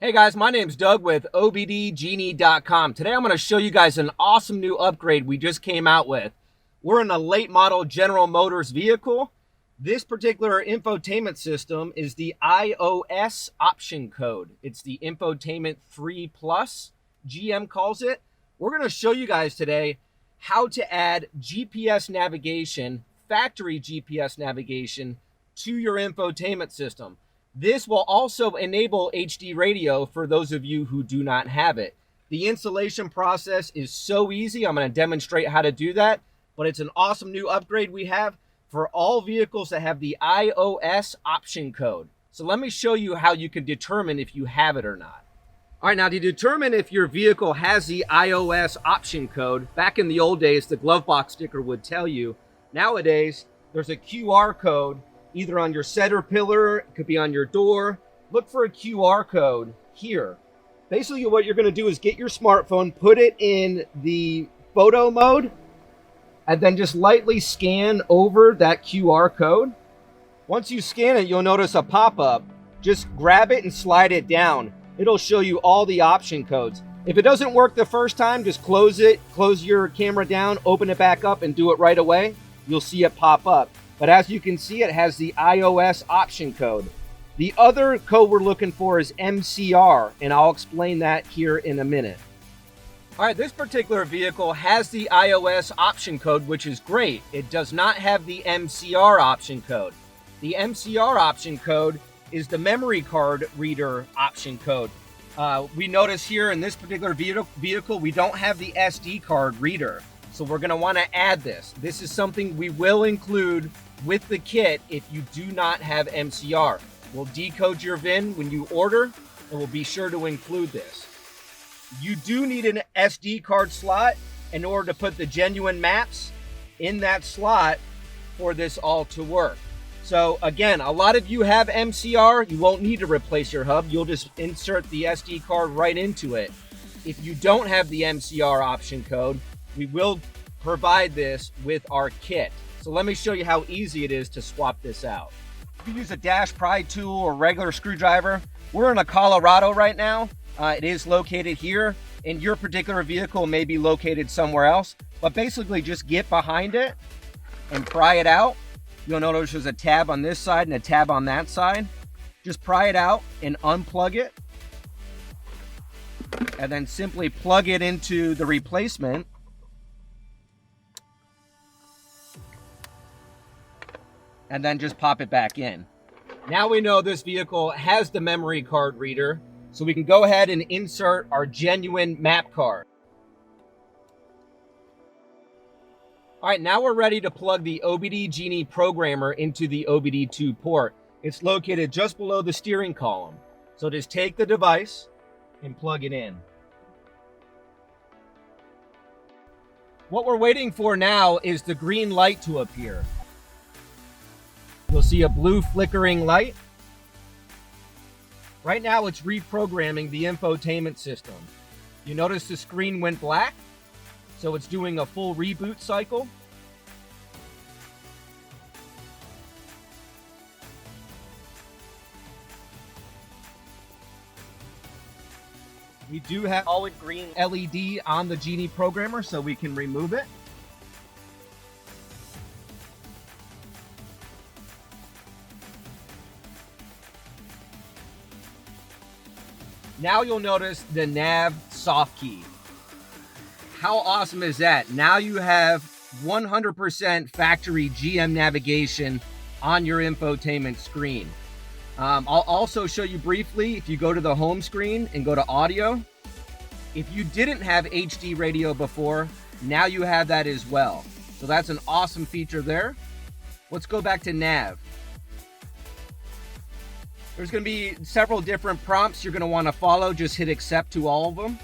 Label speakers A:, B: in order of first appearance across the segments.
A: Hey guys, my name's Doug with OBDGenie.com. Today I'm going to show you guys an awesome new upgrade we just came out with. We're in a late model General Motors vehicle. This particular infotainment system is the iOS Option Code. It's the Infotainment 3 Plus, GM calls it. We're going to show you guys today how to add GPS navigation, factory GPS navigation, to your infotainment system. This will also enable HD radio for those of you who do not have it. The installation process is so easy. I'm going to demonstrate how to do that, but it's an awesome new upgrade we have for all vehicles that have the iOS option code. So let me show you how you can determine if you have it or not. All right, now to determine if your vehicle has the iOS option code, back in the old days, the glove box sticker would tell you. Nowadays, there's a QR code either on your center pillar, it could be on your door. Look for a QR code here. Basically what you're gonna do is get your smartphone, put it in the photo mode, and then just lightly scan over that QR code. Once you scan it, you'll notice a pop-up. Just grab it and slide it down. It'll show you all the option codes. If it doesn't work the first time, just close it, close your camera down, open it back up and do it right away. You'll see it pop up. But as you can see, it has the iOS option code. The other code we're looking for is MCR, and I'll explain that here in a minute. All right, this particular vehicle has the iOS option code, which is great. It does not have the MCR option code. The MCR option code is the memory card reader option code. We notice here in this particular vehicle, we don't have the SD card reader. So we're going to want to add this. This is something we will include with the kit if you do not have MCR. We'll decode your VIN when you order, and we'll be sure to include this. You do need an SD card slot in order to put the genuine maps in that slot for this all to work. So again, a lot of you have MCR. You won't need to replace your hub. You'll just insert the SD card right into it. If you don't have the MCR option code, we will provide this with our kit. So let me show you how easy it is to swap this out. If you use a dash pry tool or regular screwdriver, we're in Colorado right now. It is located here, and your particular vehicle may be located somewhere else. But basically just get behind it and pry it out. You'll notice there's a tab on this side and a tab on that side. Just pry it out and unplug it. And then simply plug it into the replacement. And then just pop it back in. Now we know this vehicle has the memory card reader, so we can go ahead and insert our genuine map card. All right, now we're ready to plug the OBD Genie programmer into the OBD2 port. It's located just below the steering column. So just take the device and plug it in. What we're waiting for now is the green light to appear. You'll see a blue flickering light. Right now it's reprogramming the infotainment system. You notice the screen went black, so it's doing a full reboot cycle. We do have solid green LED on the Genie programmer, so we can remove it. Now you'll notice the nav soft key. How awesome is that? Now you have 100% factory GM navigation on your infotainment screen. I'll also show you briefly, if you go to the home screen and go to audio, if you didn't have HD radio before, now you have that as well. So that's an awesome feature there. Let's go back to nav. There's going to be several different prompts you're going to want to follow. Just hit accept to all of them.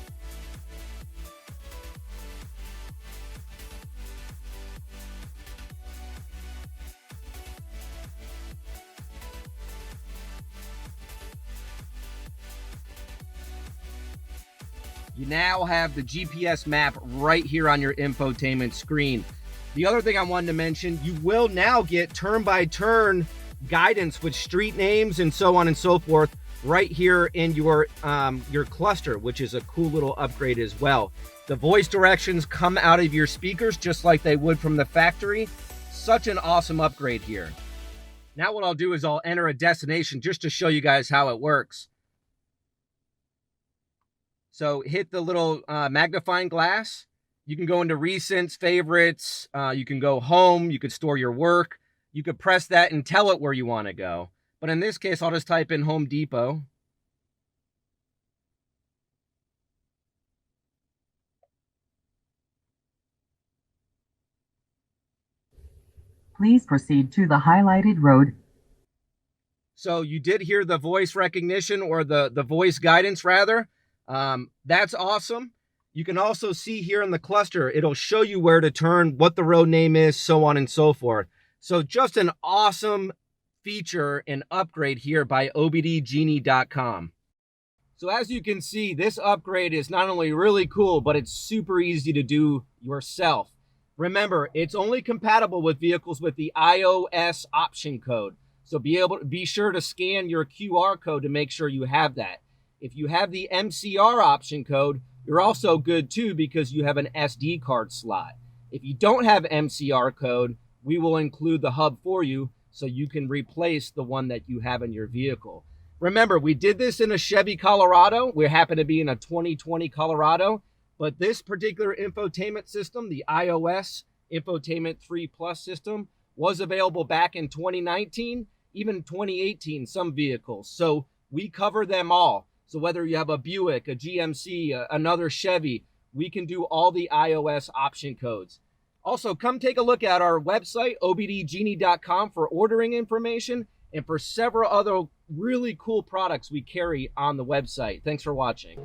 A: You now have the GPS map right here on your infotainment screen. The other thing I wanted to mention, you will now get turn-by-turn guidance with street names and so on and so forth right here in your cluster, which is a cool little upgrade as well. The voice directions come out of your speakers just like they would from the factory. Such an awesome upgrade here. Now what I'll do is I'll enter a destination just to show you guys how it works. So hit the little magnifying glass. You can go into recents, favorites. You can go home. You could store your work. You could press that and tell it where you want to go. But in this case, I'll just type in Home Depot.
B: Please proceed to the highlighted road.
A: So you did hear the voice recognition, or the voice guidance rather. That's awesome. You can also see here in the cluster, it'll show you where to turn, what the road name is, so on and so forth. So just an awesome feature and upgrade here by OBDGenie.com. So as you can see, this upgrade is not only really cool, but it's super easy to do yourself. Remember, it's only compatible with vehicles with the iOS option code. So be sure to scan your QR code to make sure you have that. If you have the MCR option code, you're also good too because you have an SD card slot. If you don't have MCR code, we will include the hub for you so you can replace the one that you have in your vehicle. Remember, we did this in a Chevy Colorado. We happen to be in a 2020 Colorado, but this particular infotainment system, the iOS Infotainment 3 Plus system, was available back in 2019, even 2018, some vehicles. So we cover them all. So whether you have a Buick, a GMC, another Chevy, we can do all the iOS option codes. Also, come take a look at our website, OBDGenie.com, for ordering information and for several other really cool products we carry on the website. Thanks for watching.